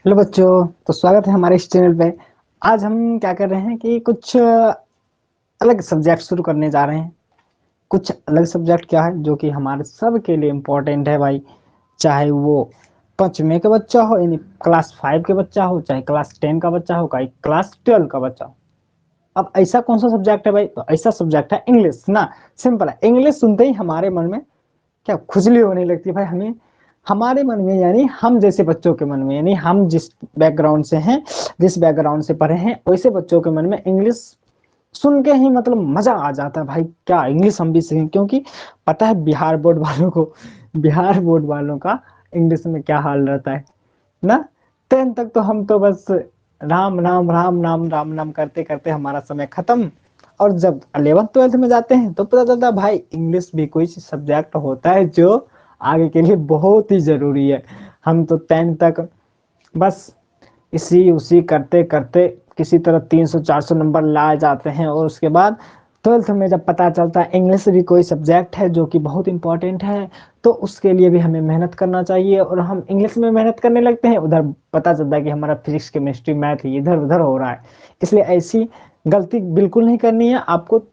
Hello बच्चों। तो स्वागत है हमारे इस चैनल पे। आज हम क्या कर रहे हैं कि कुछ अलग सब्जेक्ट शुरू करने जा रहे हैं। कुछ अलग सब्जेक्ट क्या है जो कि हमारे सब के लिए इम्पोर्टेंट है भाई। चाहे वो 5वीं का बच्चा हो, यानी क्लास 5 के बच्चा हो, चाहे क्लास 10 का बच्चा हो, चाहे क्लास 12 का बच्चा हो। अब ऐसा कौन सा सब्जेक्ट है भाई? तो ऐसा सब्जेक्ट है इंग्लिश ना। सिंपल है। इंग्लिश सुनते ही हमारे मन में क्या खुजली होने लगती है भाई। हमें हमारे मन में, यानी हम जैसे बच्चों के मन में, यानी हम जिस बैकग्राउंड से हैं, जिस बैकग्राउंड से पढ़े हैं, वैसे बच्चों के मन में इंग्लिश सुन के ही मतलब मजा आ जाता है भाई। क्या इंग्लिश हम भी सीखें, क्योंकि पता है बिहार बोर्ड वालों को, बिहार बोर्ड वालों का इंग्लिश में क्या हाल रहता है ना। 10 तक तो हम तो बस राम राम राम राम राम राम करते करते हमारा समय खत्म। और जब 11th 12th में जाते हैं तो पता चलता है भाई इंग्लिश भी कोई सब्जेक्ट होता है जो आगे के लिए बहुत ही जरूरी है। हम तो 10 तक बस इसी उसी करते करते किसी तरह 300 400 नंबर ला जाते हैं, और उसके बाद 12th में जब पता चलता है इंग्लिश भी कोई सब्जेक्ट है जो कि बहुत इंपॉर्टेंट है, तो उसके लिए भी हमें मेहनत करना चाहिए। और हम इंग्लिश में मेहनत करने लगते हैं, उधर पता चलता है कि हमारा फिजिक्स केमिस्ट्री मैथ इधर उधर हो रहा है। इसलिए ऐसी गलती बिल्कुल नहीं करनी है आपको।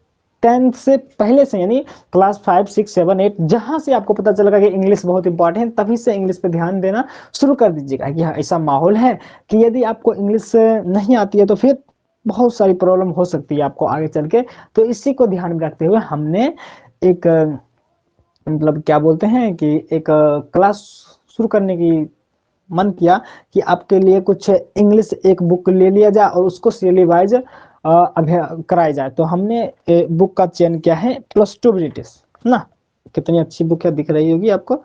10th से पहले से, यानी क्लास 5 6 7 8, जहां से आपको पता चलेगा कि इंग्लिश बहुत इंपॉर्टेंट है, तभी से इंग्लिश पे ध्यान देना शुरू कर दीजिएगा। कि हाँ, ऐसा माहौल है कि यदि आपको इंग्लिश नहीं आती है तो फिर बहुत सारी प्रॉब्लम हो सकती है आपको आगे चल के। तो इसी को ध्यान में रखते हुए हमने एक मतलब क्या बोलते हैं कि एक क्लास शुरू करने की मन किया कि आपके लिए कुछ इंग्लिश एक बुक ले लिया जाए और उसको सीरियली वाइज कराया जाए। तो हमने बुक का चयन किया है प्लस टू ब्रिटिश ना। कितनी अच्छी बुक है, दिख रही होगी आपको।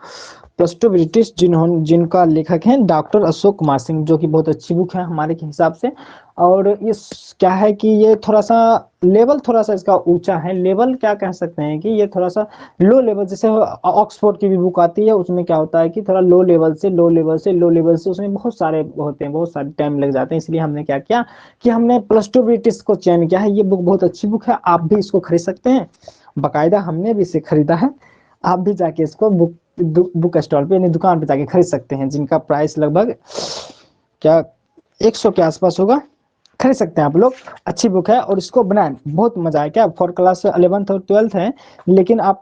प्लस टू ब्रिटिश, जिनका लेखक है डॉक्टर अशोक कुमार सिंह, जो कि बहुत अच्छी बुक है हमारे के हिसाब से। और इस क्या है कि ये थोड़ा सा लेवल, थोड़ा सा इसका ऊंचा है। लेवल क्या कह सकते हैं कि ये थोड़ा सा लो लेवल, जैसे ऑक्सफोर्ड की भी बुक आती है, उसमें क्या होता है कि थोड़ा लो लेवल से लो लेवल से लो लेवल से उसमें बहुत सारे होते हैं, बहुत सारे टाइम लग जाते हैं। इसलिए हमने क्या किया कि हमने प्लस टू ब्रिटिश को चयन किया है। ये बुक बहुत अच्छी बुक है, आप भी इसको खरीद सकते हैं। बाकायदा हमने भी इसे खरीदा है। आप भी जाके इसको बुक स्टॉल पे, यानी दुकान पे जाके खरीद सकते हैं, जिनका प्राइस लगभग क्या 100 के आसपास होगा। खरीद सकते हैं आप लोग। अच्छी बुक है और इसको बनाए बहुत मजा आया। क्या फॉर क्लास 11th और 12th है, लेकिन आप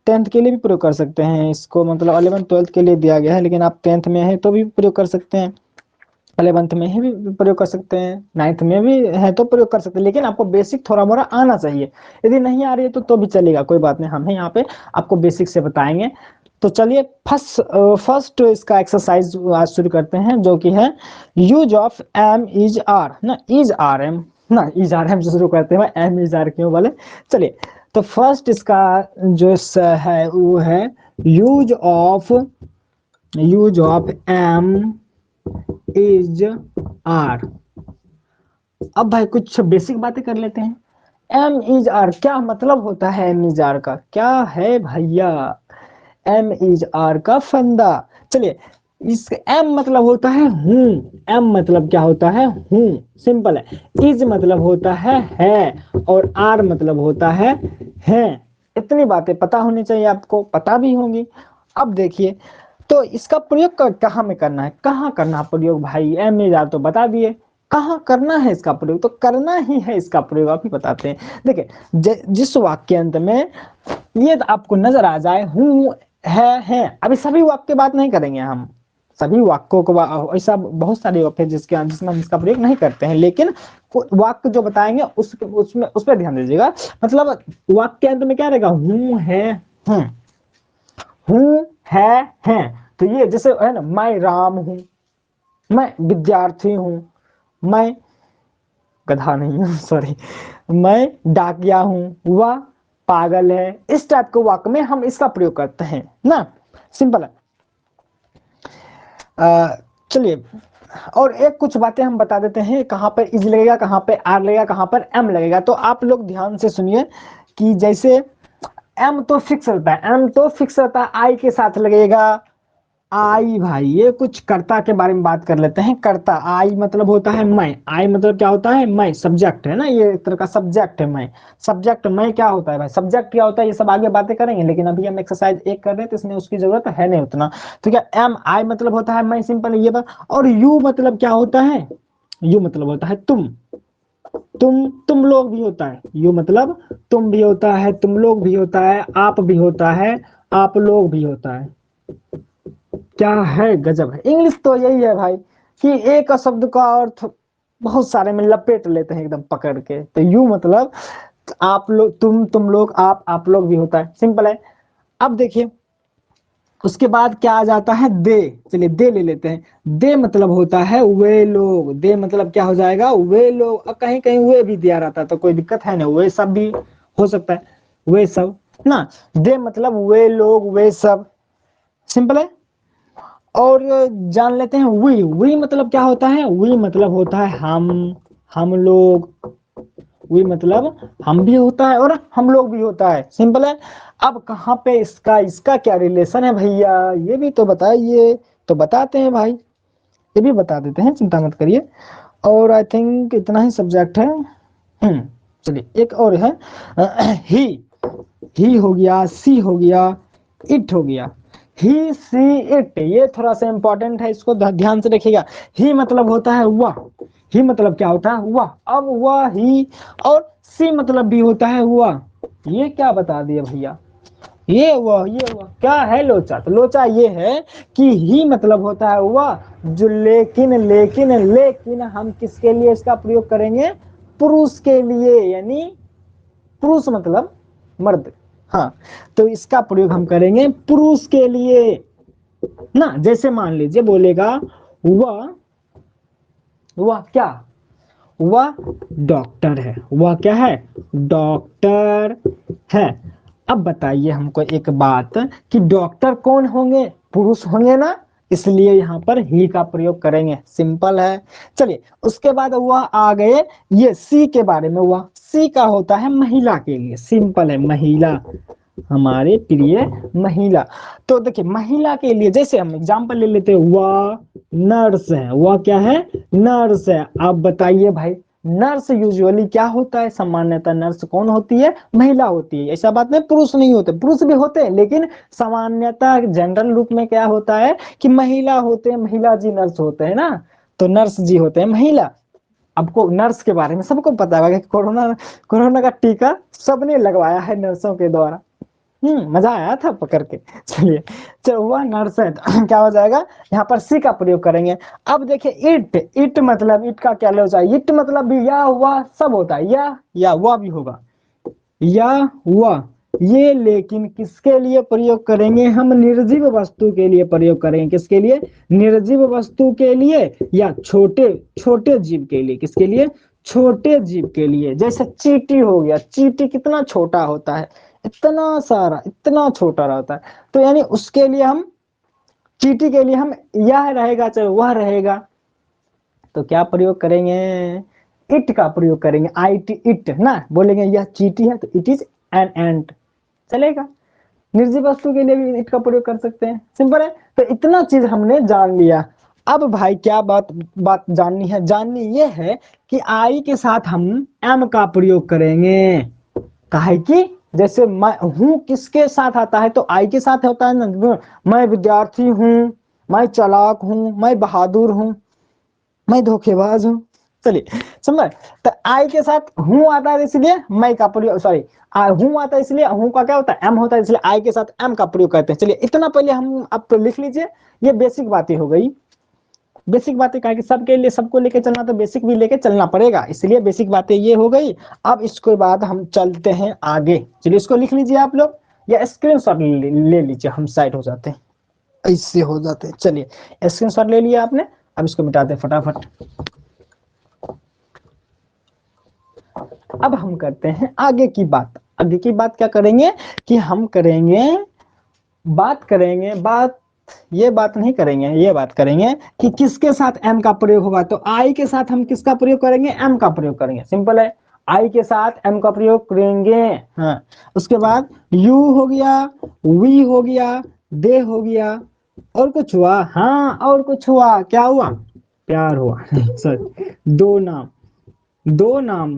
10th के लिए भी प्रयोग कर सकते हैं इसको। मतलब 11th 12th के लिए दिया गया है, लेकिन आप 10th में है तो भी प्रयोग कर सकते हैं, 11th में ही भी प्रयोग कर सकते हैं, 9th में भी है तो प्रयोग कर सकते हैं। लेकिन आपको बेसिक थोड़ा मोड़ा आना चाहिए। यदि नहीं आ रही है तो भी चलेगा, कोई बात नहीं। हम हैं यहाँ पे आपको बेसिक से बताएंगे। तो चलिए फर्स्ट इसका एक्सरसाइज आज शुरू करते हैं, जो कि है use of M is R ना, इज आर एम ना, इज आर एम से शुरू करते हैं। एम इज आर क्यों बोले? चलिए, तो फर्स्ट इसका जो है वो है use of M is R. अब भाई कुछ बेसिक बातें कर लेते हैं। एम इज आर क्या मतलब होता है? एम इज आर का क्या है भैया? एम इज आर का फंदा। चलिए, इस एम मतलब होता है हूं। एम मतलब क्या होता है? हूं। सिंपल है। इज मतलब होता है, और आर मतलब होता है। इतनी बातें पता होनी चाहिए, आपको पता भी होंगी। अब देखिए, तो इसका प्रयोग कहाँ में करना है, कहाँ करना प्रयोग भाई? एम इज आर तो बता दिए, कहाँ करना है इसका प्रयोग? तो करना ही है इसका प्रयोग, आप ही बताते हैं। देखिए, जिस वाक्य अंत में ये आपको नजर आ जाए हूं है, अभी सभी वाक्य की बात नहीं करेंगे हम। सभी वाक्यों को, ऐसा बहुत सारे वाक्य जिसमें हम इसका प्रयोग नहीं करते हैं, लेकिन वाक्य जो बताएंगे उसमें उस पर ध्यान दीजिएगा। मतलब वाक्य अंत में क्या रहेगा? हूं है हूं, हूं है। तो ये जैसे है ना, मैं राम हूं, मैं विद्यार्थी हूं, मैं गधा नहीं हूं, सॉरी, मैं डाकिया हूं, वह पागल है। इस टाइप के वाक्य में हम इसका प्रयोग करते हैं ना। सिंपल है। चलिए, और एक कुछ बातें हम बता देते हैं, कहां पर इज लगेगा, कहां पर आर लगेगा, कहां पर एम लगेगा। तो आप लोग ध्यान से सुनिए कि जैसे एम तो फिक्स रहता है, एम तो फिक्स रहता है, आई के साथ लगेगा, आई भाई, ये कुछ कर्ता के बारे में बात कर लेते हैं। कर्ता, आई मतलब होता है मैं। आई मतलब क्या होता है? मैं, सब्जेक्ट है ना, ये एक तरह का सब्जेक्ट है मैं। सब्जेक्ट मैं क्या होता है भाई? सब्जेक्ट क्या होता है ये सब आगे बातें करेंगे, लेकिन अभी हम एक्सरसाइज एक कर रहे हैं तो इसमें उसकी जरूरत है नहीं उतना। तो क्या एम, आई मतलब होता है मैं, सिंपल ये बात। और यू मतलब क्या होता है? यू मतलब होता है तुम। तुम लोग भी होता है। यू मतलब तुम भी होता है, तुम लोग भी होता है, आप भी होता है, आप लोग भी होता है। क्या है, गजब है। इंग्लिश तो यही है भाई कि एक शब्द का अर्थ बहुत सारे में लपेट लेते हैं एकदम पकड़ के। तो यू मतलब आप लोग, तुम लोग, आप लोग भी होता है, सिंपल है। अब देखिए उसके बाद क्या आ जाता है? दे। चलिए दे ले लेते हैं। दे मतलब होता है वे लोग। दे मतलब क्या हो जाएगा? वे लोग। अब कहीं कहीं वे भी दिया रहता तो कोई दिक्कत है ना, वे सब भी हो सकता है, वे सब ना। दे मतलब वे लोग, वे सब, सिंपल है। और जान लेते हैं वी मतलब क्या होता है? वी मतलब होता है हम लोग। वी मतलब हम भी होता है और हम लोग भी होता है, सिंपल है। अब कहाँ पे इसका इसका क्या रिलेशन है भैया, ये भी तो बताइए। तो बताते हैं भाई, ये भी बता देते हैं, चिंता मत करिए। और आई थिंक इतना ही सब्जेक्ट है। चलिए एक और है। ही, ही हो गया, सी हो गया, इट हो गया। ही, सी, इट, ये थोड़ा सा इंपॉर्टेंट है, इसको ध्यान से देखिएगा। ही मतलब होता है वह। ही मतलब क्या होता है? वह। अब वह, ही, और सी मतलब भी होता है वह। ये क्या बता दिए भैया? ये वह क्या है? लोचा। तो लोचा ये है कि ही मतलब होता है वह जो, लेकिन लेकिन लेकिन हम किसके लिए इसका प्रयोग करेंगे? पुरुष के लिए, यानी पुरुष मतलब मर्द। हाँ, तो इसका प्रयोग हम करेंगे पुरुष के लिए ना। जैसे मान लीजिए बोलेगा वह क्या? वह डॉक्टर है। वह क्या है? डॉक्टर है। अब बताइए हमको एक बात कि डॉक्टर कौन होंगे? पुरुष होंगे ना, इसलिए यहाँ पर ही का प्रयोग करेंगे, सिंपल है। चलिए उसके बाद वह आ गए ये सी के बारे में। वह सी का होता है महिला के लिए, सिंपल है, महिला, हमारे प्रिय महिला। तो देखिए महिला के लिए जैसे हम एग्जांपल ले लेते हैं, वह नर्स है। वह क्या है? नर्स है। अब बताइए भाई, नर्स यूजुअली क्या होता है? सामान्यतः नर्स कौन होती है? महिला होती है। ऐसा बात नहीं पुरुष नहीं होते, पुरुष भी होते हैं, लेकिन सामान्यतः जनरल रूप में क्या होता है कि महिला होते हैं, महिला जी नर्स होते हैं ना। तो नर्स जी होते हैं महिला। आपको नर्स के बारे में सबको पता है कि कोरोना कोरोना का टीका सबने लगवाया है नर्सों के द्वारा। मजा आया था पकड़ के। चलिए, चलो वह नर्स है तो क्या हो जाएगा? यहाँ पर सी का प्रयोग करेंगे। अब देखिए इट, इट मतलब, इट का क्या ले जाए? इट मतलब भी या वह सब होता है, या वह भी होगा, या वह। ये लेकिन किसके लिए प्रयोग करेंगे? हम निर्जीव वस्तु के लिए प्रयोग करेंगे। किसके लिए? निर्जीव वस्तु के लिए, या छोटे छोटे जीव के लिए। किसके लिए? छोटे जीव के लिए। जैसे चींटी हो गया, चींटी कितना छोटा होता है, इतना सारा, इतना छोटा रहता है। तो यानी उसके लिए हम, चींटी के लिए हम यह रहेगा, चाहे वह रहेगा, तो क्या प्रयोग करेंगे? इट का प्रयोग करेंगे। आई टी, इट ना बोलेंगे, यह चींटी है तो इट इज एन एंट, चलेगा। निर्जीव वस्तु के लिए भी इट का प्रयोग कर सकते हैं, सिंपल है। तो इतना चीज हमने जान लिया। अब भाई क्या बात बात जाननी है? जाननी ये है कि आई के साथ हम एम का प्रयोग करेंगे। काहे कि जैसे मैं हूं किसके साथ आता है? तो आई के साथ होता है ना। मैं विद्यार्थी हूं, मैं चालाक हूं, मैं बहादुर हूं, मैं धोखेबाज हूँ। चलिए समझ। तो आई के साथ हूं आता है इसलिए मैं का प्रयोग, सॉरी, हूं आता है इसलिए हूं का क्या होता है? एम होता है, इसलिए आई के साथ एम का प्रयोग करते हैं। चलिए इतना पहले हम आप तो लिख लीजिए, ये बेसिक बातें हो गई। बेसिक बातें कहा कि सबके लिए, सबको लेके चलना तो बेसिक भी लेके चलना पड़ेगा, इसलिए बेसिक बातें ये हो गई। अब इसके बाद हम चलते हैं आगे। चलिए इसको लिख लीजिए आप लोग, या स्क्रीनशॉट ले लीजिए, हम साइड हो जाते हैं, ऐसे हो जाते हैं। चलिए स्क्रीनशॉट ले लिया आपने, अब इसको मिटाते हैं फटाफट। अब हम करते हैं आगे की बात। आगे की बात क्या करेंगे कि हम करेंगे, बात करेंगे, बात ये बात नहीं करेंगे, ये बात करेंगे कि किसके साथ एम का प्रयोग होगा। तो आई के साथ हम किसका प्रयोग करेंगे? एम का प्रयोग करेंगे, सिंपल है। आई के साथ एम का प्रयोग करेंगे। हाँ, उसके बाद यू हो गया, वी हो गया, दे हो गया, और कुछ हुआ? हाँ, और कुछ हुआ, क्या हुआ? प्यार हुआ। सॉरी, दो नाम, दो नाम,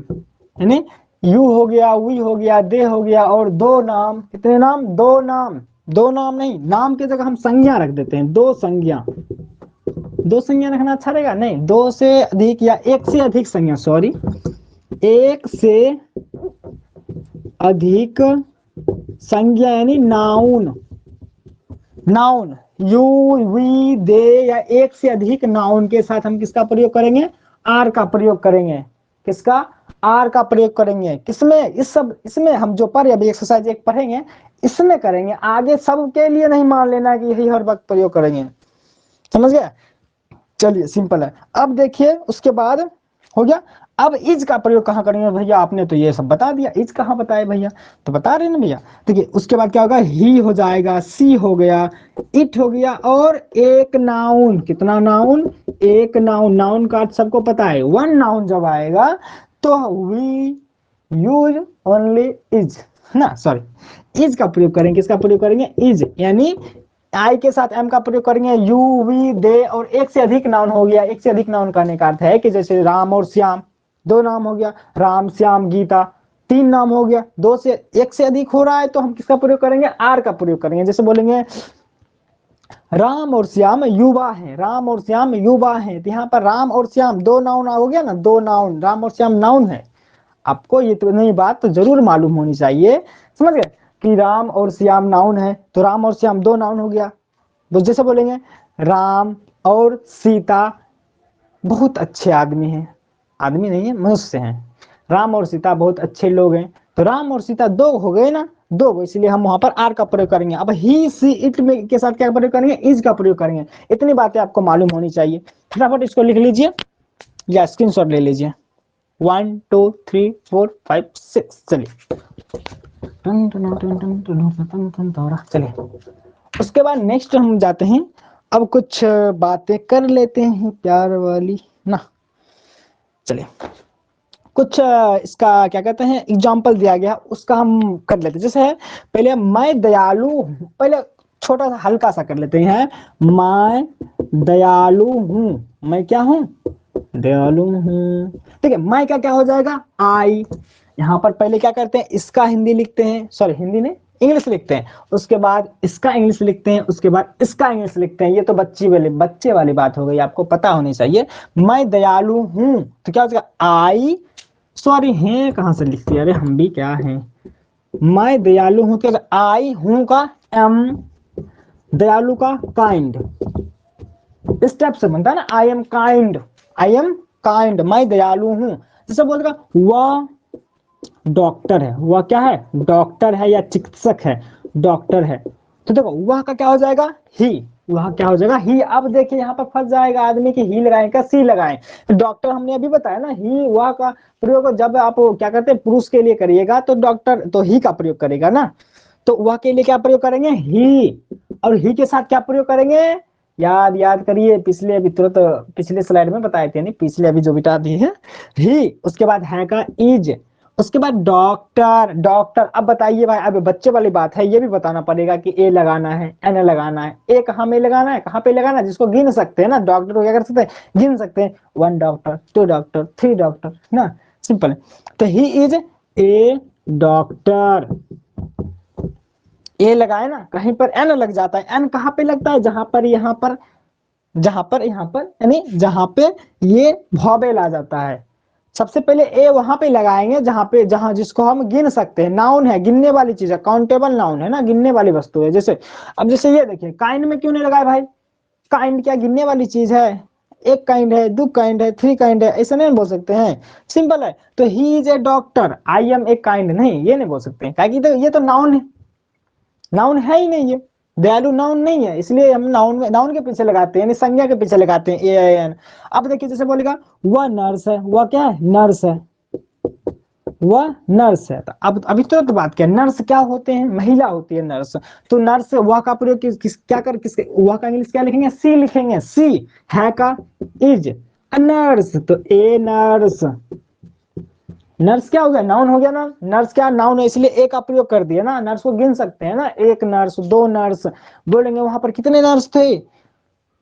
यानी यू हो गया, वी हो गया, दे हो गया, और दो नाम। कितने नाम? दो नाम। दो नाम नहीं, नाम की जगह हम संज्ञा रख देते हैं, दो संज्ञा। दो संज्ञा रखना अच्छा रहेगा? नहीं, दो से अधिक या एक से अधिक संज्ञा, सॉरी, एक से अधिक संज्ञा यानी नाउन। नाउन, यू, वी, दे या एक से अधिक नाउन के साथ हम किसका प्रयोग करेंगे? आर का प्रयोग करेंगे। किसका? आर का प्रयोग करेंगे। किसमें? इस सब, इसमें हम जो पढ़े अभी एक्सरसाइज एक पढ़ेंगे, इसमें करेंगे। आगे सब के लिए नहीं मान लेना कि यही हर वक्त प्रयोग करेंगे। समझ गए? चलिए, सिंपल है। अब देखिए, उसके बाद हो गया। अब इज का प्रयोग कहाँ करेंगे भैया? आपने तो ये सब बता दिया, इज कहाँ बताए भैया? तो बता रहे ना भैया। देखिए, उसके बाद क्या होगा? ही हो जाएगा, सी हो गया, इट हो गया, और एक नाउन। कितना नाउन? एक नाउन। नाउन का अर्थ सबको पता है, वन नाउन जब आएगा तो वी यूज ओनली इज ना, सॉरी, इज का प्रयोग करेंगे। किसका प्रयोग करेंगे? इज, यानी आई के साथ एम का प्रयोग करेंगे। यू, वी, दे, और एक से अधिक नाउन हो गया। एक से अधिक नाउन करने का अर्थ है कि जैसे राम और श्याम, दो नाम हो गया, राम, श्याम, गीता, तीन नाम हो गया। दो से एक से अधिक हो रहा है तो हम किसका प्रयोग करेंगे? आर का प्रयोग करेंगे। जैसे बोलेंगे राम और श्याम युवा हैं, राम और श्याम युवा हैं, तो यहाँ पर राम और श्याम दो नाउन हो गया ना, दो नाउन। राम और श्याम नाउन है। आपको ये तो नहीं, बात तो जरूर मालूम होनी चाहिए। समझ गए कि राम और श्याम नाउन है, तो राम और श्याम दो नाउन हो गया। तो जैसे बोलेंगे राम और सीता बहुत अच्छे आदमी हैं, आदमी नहीं है, मनुष्य हैं। राम और सीता बहुत अच्छे लोग हैं, तो राम और सीता दो हो गए ना, दो, इसलिए हम वहां पर आर का प्रयोग करेंगे। अब ही, सी, इट में के साथ क्या प्रयोग करेंगे? इज का प्रयोग करेंगे। इतनी बातें आपको मालूम होनी चाहिए। फटाफट इसको लिख लीजिए या स्क्रीनशॉट ले लीजिए। 1 2 3 4 5 6। चलिए, चलिए, उसके बाद नेक्स्ट हम जाते हैं। अब कुछ बातें कर लेते हैं प्यार वाली ना। चलिए, कुछ इसका क्या कहते हैं, एग्जाम्पल दिया गया, उसका हम कर लेते हैं। जैसे पहले मैं दयालु हूं, पहले छोटा सा हल्का सा कर लेते हैं। मैं दयालु हूं, मैं क्या हूं? दयालु हूं। ठीक है, मैं का क्या हो जाएगा? आई। यहाँ पर पहले क्या करते हैं? इसका हिंदी लिखते हैं, सॉरी हिंदी नहीं, इंग्लिश लिखते हैं। उसके बाद इसका इंग्लिश लिखते हैं, उसके बाद इसका इंग्लिश लिखते हैं। ये तो बच्चे वाली बात हो गई, आपको पता होनी चाहिए। मैं दयालु हूं तो क्या हो जाएगा? आई, सॉरी है कहां से लिख दिया, अरे हम भी क्या हैं। मैं दयालु हूं तो आई हूं का एम, दयालु का काइंड, इस टाइप से बनता है ना। I am kind, I am kind, मैं दयालु हूं। जैसे बोलेगा वह डॉक्टर है, वह क्या है? डॉक्टर है, या चिकित्सक है, डॉक्टर है। तो देखो, वह का क्या हो जाएगा? ही। वह क्या हो जाएगा? ही। अब देखिए यहाँ पर फंस जाएगा आदमी की, ही लगाएं का सी लगाएं। डॉक्टर हमने अभी बताया ना, ही वह का प्रयोग जब आप क्या कहते हैं पुरुष के लिए करिएगा तो डॉक्टर तो ही का प्रयोग करेगा ना, तो वह के लिए क्या प्रयोग करेंगे? ही। और ही के साथ क्या प्रयोग करेंगे? याद याद करिए, पिछले अभी तुरंत पिछले स्लाइड में बताए थे, नहीं पिछले अभी जो बिता दी है। ही, उसके बाद है का इज, उसके बाद डॉक्टर। डॉक्टर, अब बताइए भाई, अब बच्चे वाली बात है, ये भी बताना पड़ेगा कि ए लगाना है, एन लगाना है। ए कहाँ में लगाना है, कहाँ पे लगाना है? जिसको गिन सकते हैं ना, डॉक्टर को क्या कर सकते हैं? गिन सकते हैं। 1 डॉक्टर, 2 डॉक्टर, 3 डॉक्टर ना, सिंपल है। तो ही इज ए डॉक्टर। ए लगाए ना, कहीं पर एन लग जाता है। एन कहाँ पे लगता है? जहां पर, यहाँ पर, जहां पर, यहाँ पर, यानी जहां पे ये वॉवेल आ जाता है। सबसे पहले ए वहां पे लगाएंगे जहां पे, जहां जिसको हम गिन सकते हैं। नाउन है, गिनने वाली चीज है, काउंटेबल नाउन है ना, गिनने वाली वस्तु है। जैसे अब जैसे ये देखिए, काइंड में क्यों नहीं लगाए भाई? काइंड क्या गिनने वाली चीज है? एक काइंड है, 2 काइंड है, 3 काइंड है, ऐसा नहीं बोल सकते हैं। सिंपल है। तो he is a doctor, I am a kind, नहीं ये नहीं बोल सकते हैं, क्योंकि ये तो नाउन है, नाउन है ही नहीं ये। दयालु नाउन नहीं है, इसलिए हम नाउन में, नाउन के पीछे लगाते हैं, यानी संज्ञा के पीछे लगाते हैं, ए आई एन। अब देखिए, जैसे बोलेगा वह नर्स है, वह क्या है? नर्स है, वह नर्स है। तो अब अभी तुरंत तो बात किया, नर्स क्या होते हैं? महिला होती है नर्स। तो नर्स, वह का प्रयोग क्या कर, किसके, वह का इंग्लिश क्या लिखेंगे? सी लिखेंगे। सी है का इज, नर्स, तो ए नर्स, नर्स क्या हो गया, नाउन हो गया ना, नर्स क्या नाउन है, इसलिए एक का प्रयोग कर दिया ना, नर्स को गिन सकते हैं ना, एक नर्स, दो नर्स, बोलेंगे वहां पर कितने नर्स थे,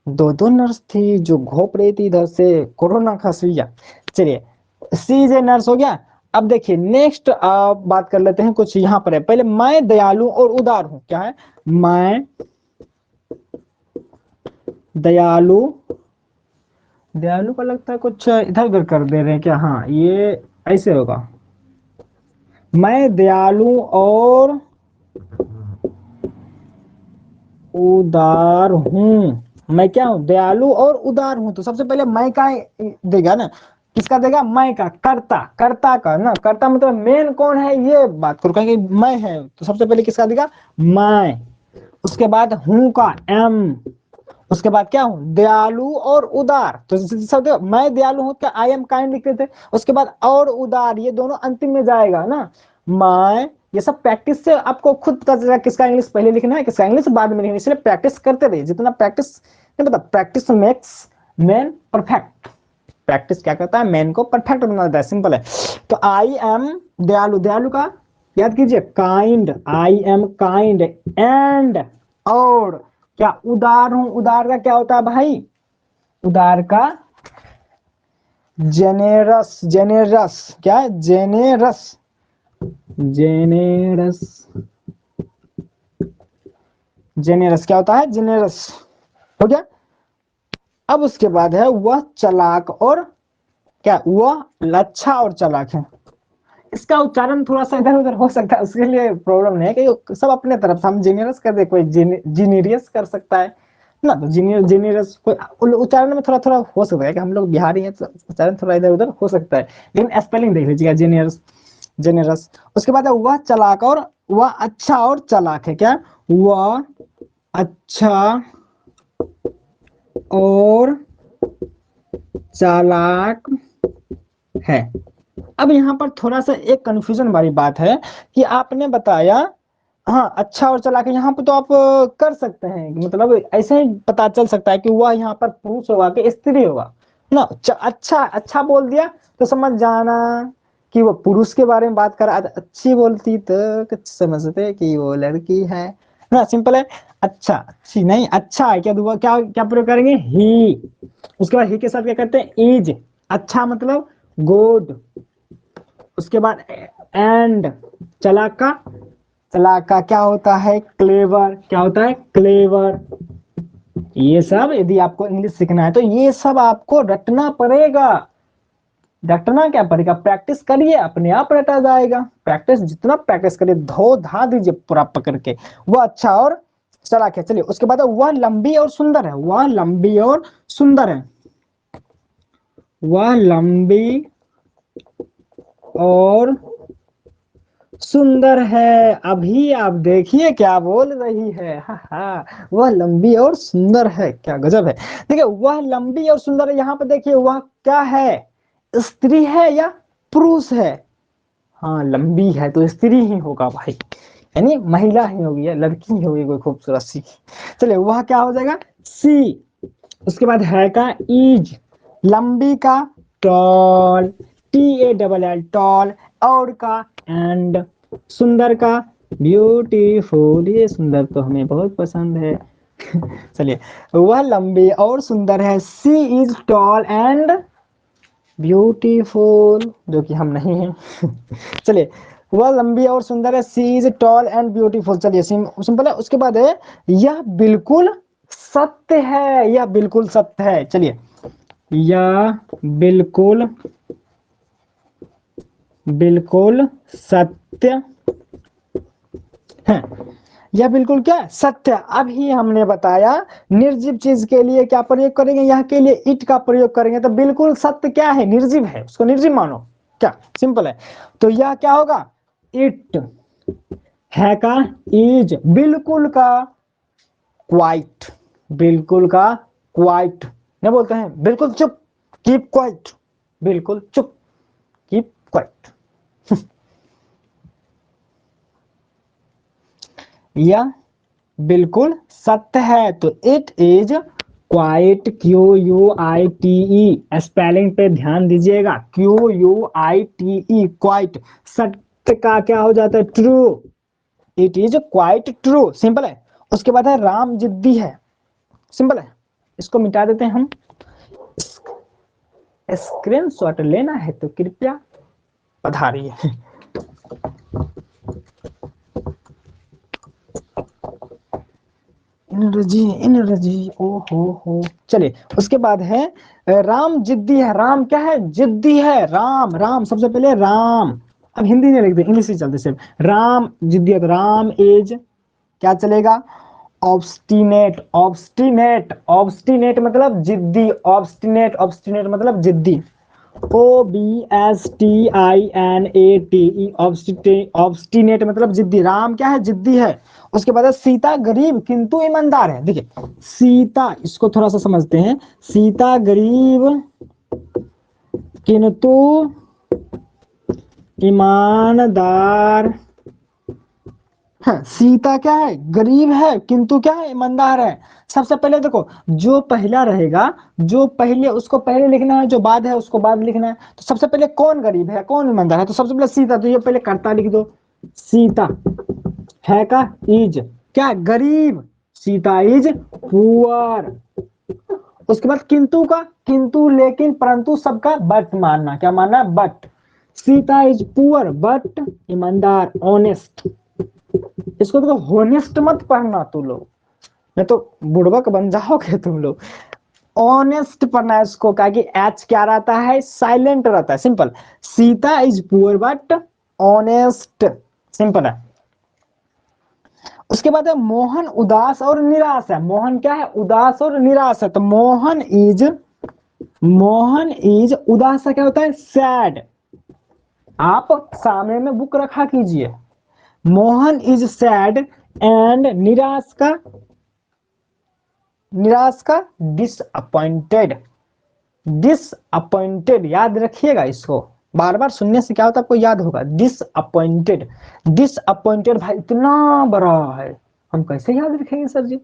दो दो नर्स थी जो घोप रही थी इधर से कोरोना का सुइया। चलिए सी जे नर्स हो गया। अब देखिए नेक्स्ट बात कर लेते हैं, कुछ यहाँ पर है, पहले मैं दयालु और उदार हूं, क्या है, मैं दयालु, दयालु का लगता है कुछ इधर उधर कर दे रहे हैं क्या, हाँ ये ऐसे होगा, मैं दयालु और उदार हूं, मैं क्या हूं, दयालु और उदार हूं, तो सबसे पहले मैं का देगा ना, किसका देगा, मैं का, कर्ता, कर्ता का ना, कर्ता मतलब मेन कौन है ये बात करो, कहेंगे मैं है, तो सबसे पहले किसका देगा, मैं, उसके बाद हूं का एम, उसके बाद क्या हूं, दयालु और उदार, तो सब देखो मैं दयालु हूं, क्या आई एम काइंड लिखते थे, उसके बाद और उदार, ये दोनों अंतिम में जाएगा ना, मैं, ये सब प्रैक्टिस से आपको खुद पता चलेगा किसका इंग्लिश पहले लिखना है, किसका इंग्लिश बाद में लिखना है, इसलिए प्रैक्टिस करते रहिए, जितना प्रैक्टिस नहीं पता, practice makes man perfect, practice क्या करता है, मैन को परफेक्ट बना देता है, सिंपल है। तो आई एम दयालु, दयालु का याद कीजिए kind, I am kind, and और क्या, उदार हूं, उदार का क्या होता है भाई, उदार का जेनेरस, जेनेरस क्या है, जेनेरस, जेनेरस, जेनेरस क्या होता है, जेनेरस हो गया। अब उसके बाद है वह चालाक और क्या, वह लच्छा और चालाक है, इसका उच्चारण थोड़ा सा इधर उधर हो सकता है, उसके लिए प्रॉब्लम नहीं है कि सब अपने तरफ से हम जीनियस कर दे, कोई जीनियस कर सकता है ना, तो जीनियर जीनियस कोई उच्चारण में थोड़ा थोड़ा हो सकता है कि हम लोग बिहारी हैं तो उच्चारण थोड़ा इधर उधर हो सकता है, लेकिन स्पेलिंग देख लीजिएगा, जीनियस, जेनरस। उसके बाद है वह चालाक और वह अच्छा और चालाक है, क्या, वह अच्छा और चालाक है। अब यहाँ पर थोड़ा सा एक कंफ्यूजन वाली बात है कि आपने बताया, हाँ अच्छा और चालाक है, यहाँ पे तो आप कर सकते हैं, मतलब ऐसे ही पता चल सकता है कि वह यहाँ पर पुरुष होगा कि स्त्री होगा ना, अच्छा अच्छा बोल दिया तो समझ जाना कि वो पुरुष के बारे में बात कर, अच्छी बोलती तो कुछ समझते कि वो लड़की है ना, सिंपल है। अच्छा अच्छी नहीं, अच्छा है क्या, दुआ क्या क्या प्रयोग करेंगे, ही, उसके बाद ही के साथ क्या करते हैं, इज, अच्छा मतलब गुड, उसके बाद एंड, चालाक का, चालाक का क्या होता है, क्लेवर, क्या होता है, क्लेवर। ये सब यदि आपको इंग्लिश सीखना है तो ये सब आपको रटना पड़ेगा, रटना क्या पड़ेगा, प्रैक्टिस करिए, अपने आप रटा जाएगा, प्रैक्टिस जितना प्रैक्टिस करिए, धो धा दीजिए पूरा पकड़ के, वो अच्छा और चालाक है। चलिए उसके बाद वह लंबी और सुंदर है, वह लंबी और सुंदर है, वह लंबी और सुंदर है, अभी आप देखिए क्या बोल रही है, हा वह लंबी और सुंदर है, क्या गजब है। देखिए वह लंबी और सुंदर है, यहाँ पे देखिए वह क्या है, स्त्री है या पुरुष है, हाँ लंबी है तो स्त्री ही होगा भाई, यानी महिला ही होगी या लड़की ही होगी कोई खूबसूरत सी। चलिए वह क्या हो जाएगा, सी। उसके बाद है का इज, लंबी का टॉल, TALL टॉल, और का एंड, सुंदर का ब्यूटीफुल, ये सुंदर तो हमें बहुत पसंद है। चलिए वह लंबी और सुंदर है, सी इज टॉल एंड ब्यूटीफुल, जो कि हम नहीं हैं। चलिए वह लंबी और सुंदर है, सी इज टॉल एंड ब्यूटीफुल, चलिए सिंपल है। उसके बाद है यह बिल्कुल सत्य है, यह बिल्कुल सत्य है, चलिए यह बिल्कुल, बिल्कुल सत्य है, यह बिल्कुल क्या सत्य। अभी हमने बताया निर्जीव चीज के लिए क्या प्रयोग करेंगे, यहाँ के लिए इट का प्रयोग करेंगे, तो बिल्कुल सत्य क्या है, निर्जीव है, उसको निर्जीव मानो, क्या सिंपल है। तो यह क्या होगा, इट, है का इज, बिल्कुल का क्वाइट, बिल्कुल का क्वाइट, नहीं बोलते हैं बिल्कुल चुप, कीप क्वाइट, बिल्कुल चुप, कीप क्वाइट। यह बिल्कुल सत्य है, तो it is quite, QUITE, spelling पे ध्यान दीजिएगा, QUITE, क्वाइट। सत्य का क्या हो जाता है? True. It is quite true, simple है। उसके बाद है राम जिद्दी है, सिंपल है, इसको मिटा देते हैं हम। स्क्रीनशॉट लेना है तो कृपया पधारिए। एनर्जी, ओ हो। चलिए, उसके बाद है राम जिद्दी है। राम क्या है? जिद्दी है। राम, राम सबसे पहले राम। अब हिंदी नहीं लिखते, इंग्लिश ही चलते सिर्फ। राम जिद्दी है तो राम इज क्या चलेगा? ऑब्स्टिनेट, ऑब्स्टिनेट, ऑब्स्टिनेट मतलब जिद्दी, ऑब्स्टिनेट, ऑब्स्टिनेट मतलब जिद्दी। OBSTINATE, ऑब्स्टिनेट मतलब जिद्दी। राम क्या है? जिद्दी है। उसके बाद सीता गरीब किंतु ईमानदार है। देखिए सीता, इसको थोड़ा सा समझते हैं। सीता गरीब किंतु ईमानदार। हाँ, सीता क्या है? गरीब है किंतु क्या है? ईमानदार है। सबसे पहले देखो, जो पहला रहेगा, जो पहले उसको पहले लिखना है, जो बाद है उसको बाद लिखना है। तो सबसे पहले कौन गरीब है, कौन ईमानदार है? तो सबसे पहले सीता, तो ये पहले कर्ता लिख दो। सीता है का इज क्या? गरीब। Sita is poor. उसके बाद किंतु का, किंतु लेकिन परंतु सबका बट मानना। क्या मानना? But. Sita is poor but ईमानदार, ऑनेस्ट। इसको तो होनेस्ट मत पढ़ना तुम लोग, नहीं तो बुड़बक बन जाओगे तुम लोग। ऑनेस्ट पढ़ना है इसको, क्या कि एच क्या रहता है? साइलेंट रहता है, simple. Sita is poor but honest, simple है। उसके बाद है मोहन उदास और निराश है। मोहन क्या है? उदास और निराश है। तो मोहन इज उदास का क्या होता है? सैड। आप सामने में बुक रखा कीजिए। मोहन इज सैड एंड निराश का डिसअपॉइंटेड। डिसअपॉइंटेड याद रखिएगा इसको, बार बार सुनने से क्या होता है आपको याद होगा। डिसअपॉइंटेड, डिसअपॉइंटेड भाई इतना बड़ा है, हम कैसे याद रखेंगे सर जी?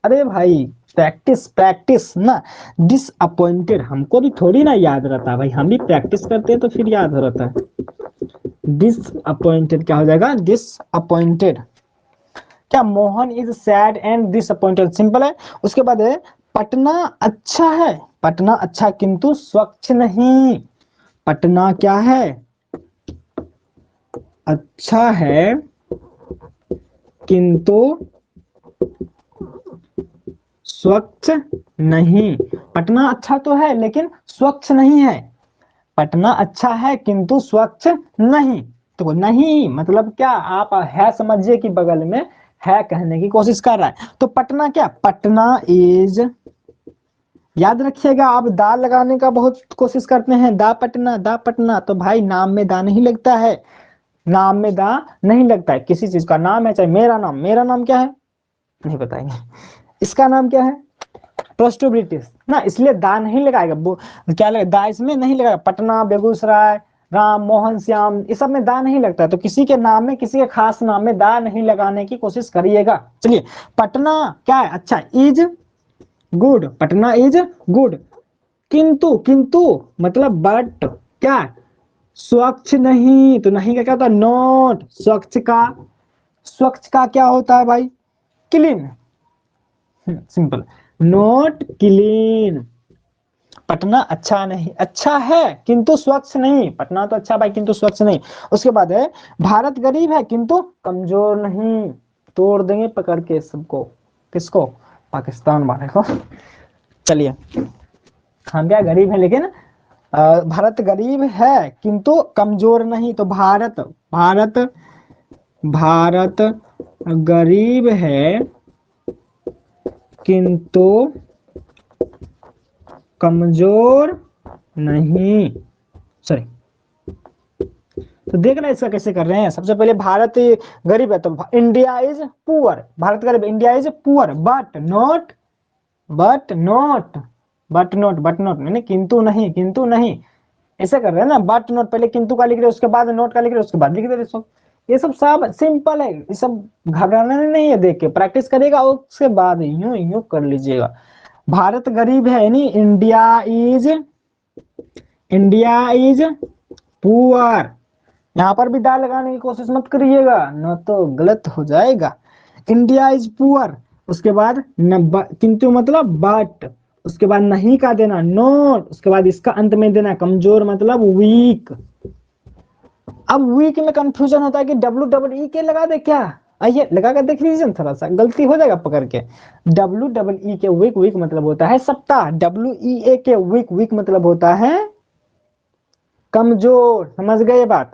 अरे भाई प्रैक्टिस प्रैक्टिस ना। डिसअपॉइंटेड हमको भी थोड़ी ना याद रहता है भाई, हम भी प्रैक्टिस करते हैं तो फिर याद हो रहता है। डिसअपॉइंटेड क्या हो जाएगा? डिसअपॉइंटेड। क्या? Mohan is sad and disappointed, simple है। उसके बाद है पटना अच्छा है। पटना अच्छा किंतु स्वच्छ नहीं। पटना क्या है? अच्छा है किंतु स्वच्छ नहीं। पटना अच्छा तो है लेकिन स्वच्छ नहीं है। पटना अच्छा है किंतु स्वच्छ नहीं। तो नहीं मतलब क्या? आप है समझिए कि बगल में है कहने की कोशिश कर रहा है। तो पटना क्या? पटना इज, याद रखिएगा, आप दा लगाने का बहुत कोशिश करते हैं। दा पटना, दा पटना, तो भाई नाम में दा नहीं लगता है। नाम में दा नहीं लगता है। किसी चीज का नाम है, चाहे मेरा नाम क्या है नहीं बताएंगे। इसका नाम क्या है? प्रोस्टोब्रिटिश ना, इसलिए दा नहीं लगाएगा। क्या लगेगा? दा इसमें नहीं लगाएगा। पटना, बेगूसराय, राम, मोहन, श्याम, इस सब में दा नहीं लगता है। तो किसी के नाम में, किसी के खास नाम में दा नहीं लगाने की कोशिश करिएगा। चलिए, पटना क्या है? अच्छा, is good. Patna is good किंतु, किंतु मतलब बट क्या? स्वच्छ नहीं। तो नहीं का क्या होता है? नॉट। स्वच्छ का क्या होता है भाई? Clean, simple. Not clean. Patna अच्छा नहीं, अच्छा है किंतु स्वच्छ नहीं। पटना तो अच्छा भाई किंतु स्वच्छ नहीं। उसके बाद है भारत गरीब है किंतु कमजोर नहीं। तोड़ देंगे पकड़ के सबको। किसको? पाकिस्तान वाले को। चलिए, हम क्या गरीब है लेकिन भारत गरीब है किंतु कमजोर नहीं। तो भारत, भारत, भारत गरीब है किंतु कमजोर नहीं। सॉरी, तो देखना इसका कैसे कर रहे हैं। सबसे पहले भारत गरीब है तो इंडिया इज पुअर। भारत गरीब, India is poor but not, but not, but not, but not नहीं, किंतु नहीं, किंतु नहीं, ऐसे कर रहे हैं ना। बट नॉट, पहले किंतु का लिख रहे उसके बाद नोट का लिख रहे उसके बाद लिख दे रहे सब। ये सब सिंपल है, ये सब घबराना नहीं है। देख के प्रैक्टिस करेगा उसके बाद यूं यूं कर लीजिएगा। भारत गरीब है, यानी इंडिया इज पुअर। यहाँ पर भी दाल लगाने की कोशिश मत करिएगा, न तो गलत हो जाएगा। इंडिया इज पुअर, उसके बाद किंतु मतलब बट, उसके बाद नहीं का देना नॉट, उसके बाद इसका अंत में देना कमजोर मतलब वीक। अब वीक में कंफ्यूजन होता है कि WWE के लगा दे क्या, आइए लगा कर देख लीजिए, थोड़ा सा गलती हो जाएगा पकड़ के। WWE के वीक, वीक मतलब होता है सप्ताह, WEA के वीक, वीक मतलब होता है कमजोर। समझ गए बात?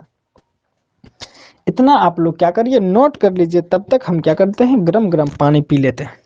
इतना आप लोग क्या करिए, नोट कर लीजिए, तब तक हम क्या करते हैं, गरम गरम पानी पी लेते हैं।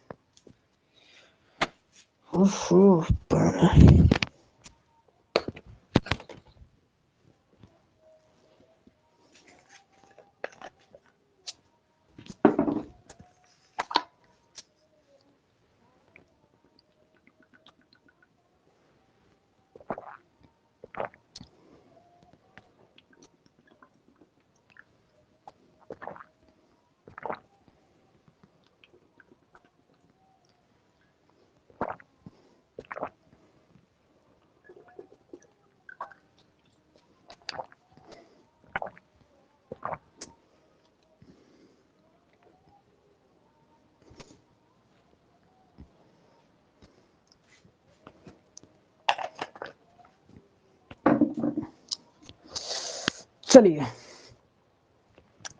चलिए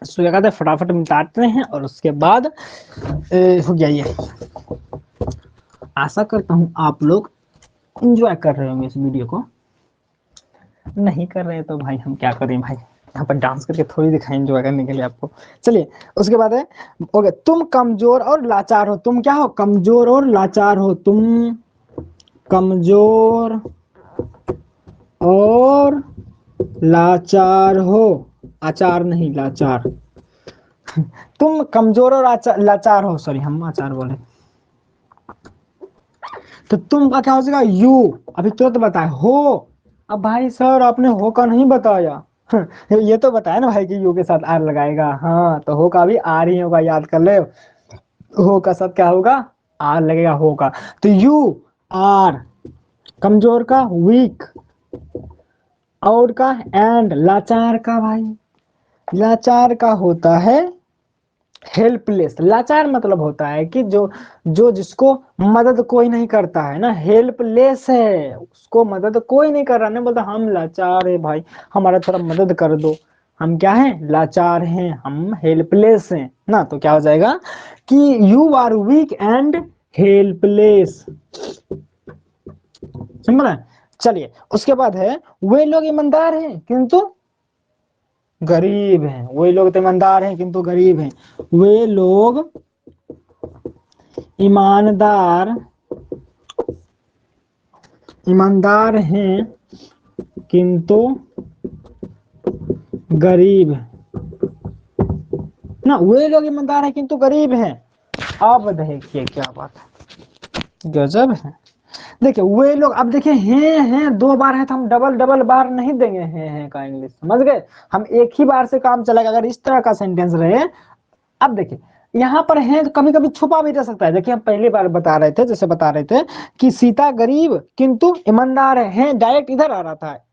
क्या कहते हैं, फटाफट मिटाते हैं और उसके बाद हो गया ये। आशा करता हूं आप लोग एंजॉय कर रहे होंगे इस वीडियो को। नहीं कर रहे तो भाई हम क्या करें भाई, यहाँ पर डांस करके थोड़ी दिखाएं एंजॉय करने के लिए आपको। चलिए उसके बाद है, ओके, तुम कमजोर और लाचार हो। तुम क्या हो, कमजोर और लाचार हो। तुम कमजोर और लाचार हो, आचार नहीं लाचार। तुम कमजोर और लाचार हो, सॉरी हम आचार बोले। तो तुम का क्या हो जाएगा, यू। अभी तुरंत बताए हो। अब भाई सर आपने हो का नहीं बताया। ये तो बताया ना भाई कि यू के साथ आर लगाएगा, हाँ तो हो का भी आर ही होगा, याद कर ले। हो का साथ क्या होगा, आर लगेगा हो का। तो यू आर, कमजोर का वीक, और का एंड, लाचार का भाई, लाचार का होता है हेल्पलेस। लाचार मतलब होता है कि जो जो जिसको मदद कोई नहीं करता है ना, हेल्पलेस है, उसको मदद कोई नहीं कर रहा, नहीं बोलता हम लाचार है भाई, हमारा थोड़ा मदद कर दो, हम क्या हैं, लाचार हैं, हम हेल्पलेस हैं ना। तो क्या हो जाएगा कि you are weak and helpless. समझ रहे? चलिए उसके बाद है, वे लोग ईमानदार हैं किंतु गरीब हैं। वे लोग तो ईमानदार हैं किंतु गरीब हैं। वे लोग ईमानदार ईमानदार हैं किंतु गरीब ना। वे लोग ईमानदार हैं किंतु गरीब हैं। अब देखिए क्या बात है, गजब है। देखिए वे लोग, अब देखिए हैं दो बार है तो हम डबल डबल बार नहीं देंगे हैं का इंग्लिश, समझ गए? हम एक ही बार से काम चलेगा अगर इस तरह का सेंटेंस रहे। अब देखिए यहाँ पर है तो कभी कभी छुपा भी रह सकता है। देखिए हम पहली बार बता रहे थे, जैसे बता रहे थे कि सीता गरीब किंतु ईमानदार है, डायरेक्ट इधर आ रहा था,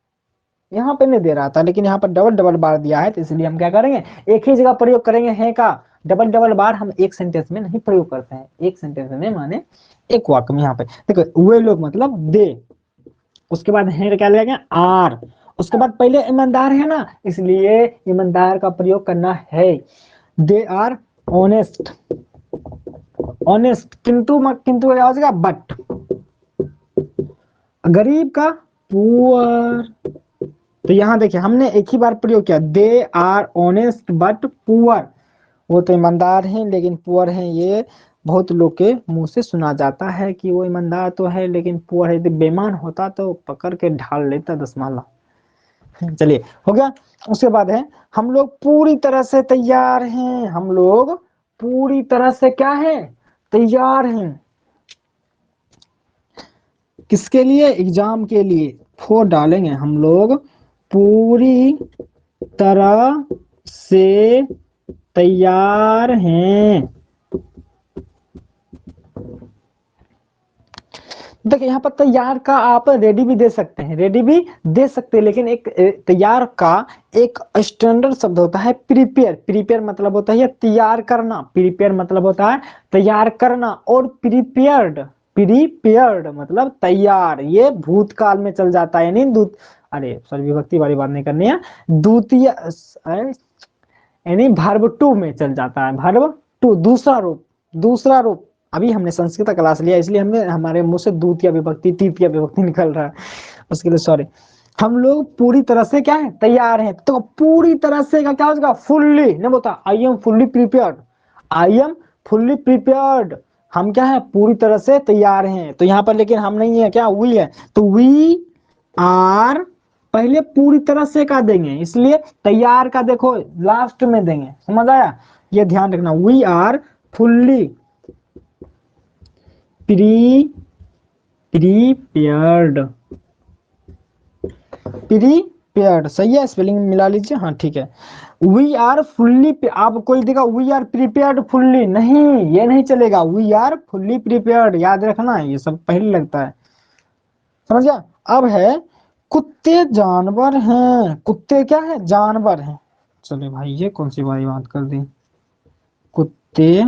यहाँ पे नहीं दे रहा था, लेकिन यहाँ पर डबल डबल बार दिया है, तो इसलिए हम क्या करेंगे, एक ही जगह प्रयोग करेंगे है का। डबल डबल बार हम एक सेंटेंस में नहीं प्रयोग करते हैं, एक सेंटेंस में माने एक वाक्य में। यहाँ पे देखो वे लोग मतलब दे, उसके बाद है क्या लगेगा, आर, उसके बाद पहले ईमानदार है ना, इसलिए ईमानदार का प्रयोग करना है। दे आर ऑनेस्ट, ऑनेस्ट, किंतु क्या हो जाएगा, बट। गरीब का पुअर। तो यहाँ देखिए हमने एक ही बार प्रयोग किया, they are honest but poor. वो तो ईमानदार हैं लेकिन पुअर हैं, ये बहुत लोग के मुंह से सुना जाता है कि वो ईमानदार तो है लेकिन पुअर है। यदि बेईमान होता तो पकड़ के ढाल लेता 10 माला। चलिए हो गया। उसके बाद है, हम लोग पूरी तरह से तैयार हैं। हम लोग पूरी तरह से क्या है, तैयार हैं। किसके लिए, एग्जाम के लिए। फोर डालेंगे, हम लोग पूरी तरह से तैयार हैं। देखिए यहाँ पर तैयार का आप रेडी भी दे सकते हैं, रेडी भी दे सकते हैं, लेकिन एक तैयार का एक स्टैंडर्ड शब्द होता है प्रिपेयर। प्रिपेयर मतलब होता है तैयार करना, प्रिपेयर मतलब होता है तैयार करना, और प्रिपेयर्ड, प्रिपेयर्ड मतलब तैयार, ये भूतकाल में चल जाता है, यानी अरे सॉरी विभक्ति वाली बात नहीं करनी है, द्वितीय यानी वर्ब टू में चल जाता है, वर्ब टू दूसरा रूप, दूसरा रूप। अभी हमने संस्कृत क्लास लिया इसलिए हमने हमारे मुंह से द्वितीय विभक्ति तृतीय विभक्ति निकल रहा है, उसके लिए सॉरी। हम लोग पूरी तरह से क्या है तैयार हैं, तो पूरी तरह से का क्या हो जाएगा फुल्ली, नहीं बोलता I am fully prepared, I am fully prepared, हम क्या है पूरी तरह से तैयार हैं। तो यहाँ पर लेकिन हम नहीं है, क्या वी है, तो वी आर पहले पूरी तरह से का देंगे, इसलिए तैयार का देखो लास्ट में देंगे, समझ आया, ये ध्यान रखना। We are fully prepared, prepared सही है, स्पेलिंग मिला लीजिए, हाँ ठीक है। वी आर फुल्ली, आप कोई देगा वी आर प्रिपेयर्ड फुल्ली, नहीं ये नहीं चलेगा, वी आर फुल्ली प्रिपेयर्ड, याद रखना ये सब पहले लगता है, समझ गया। अब है कुत्ते जानवर हैं, कुत्ते क्या है जानवर हैं, चले भाई ये कौन सी वाली बात कर दी, कुत्ते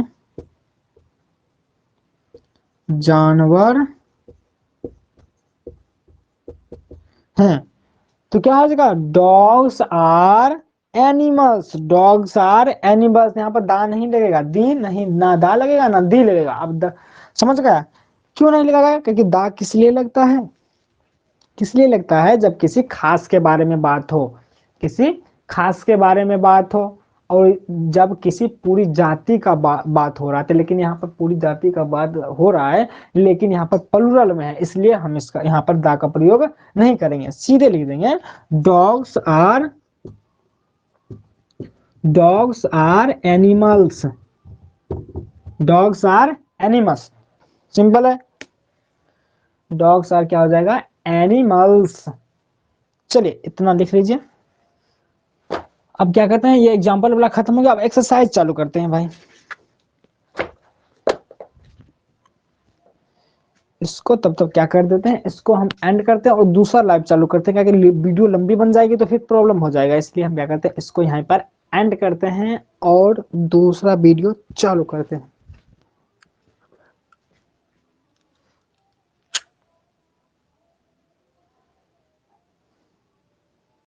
जानवर हैं, तो क्या हो जाएगा dogs are animals, dogs are animals, यहाँ पर दा नहीं लगेगा, दी नहीं, ना दा लगेगा ना दी लगेगा। अब समझ गया क्यों नहीं लगेगा, क्योंकि दा किस लिए लगता है, किस लिए लगता है, जब किसी खास के बारे में बात हो, किसी खास के बारे में बात हो, और जब किसी पूरी जाति का बात हो रहा है, लेकिन यहाँ पर पूरी जाति का बात हो रहा है, लेकिन यहाँ पर प्लूरल में है, इसलिए हम इसका यहाँ पर दा का प्रयोग नहीं करेंगे, सीधे लिख देंगे dogs are animals, dogs are animals, simple है, डॉग्स आर क्या हो जाएगा एनिमल्स। चलिए इतना लिख लीजिए। अब क्या कहते हैं, ये एग्जाम्पल वाला खत्म हो गया, अब एक्सरसाइज चालू करते हैं भाई। इसको तब तक क्या कर देते हैं, इसको हम एंड करते हैं और दूसरा लाइव चालू करते हैं, क्योंकि वीडियो लंबी बन जाएगी तो फिर प्रॉब्लम हो जाएगा, इसलिए हम क्या करते हैं इसको यहाँ पर एंड करते हैं और दूसरा वीडियो चालू करते हैं।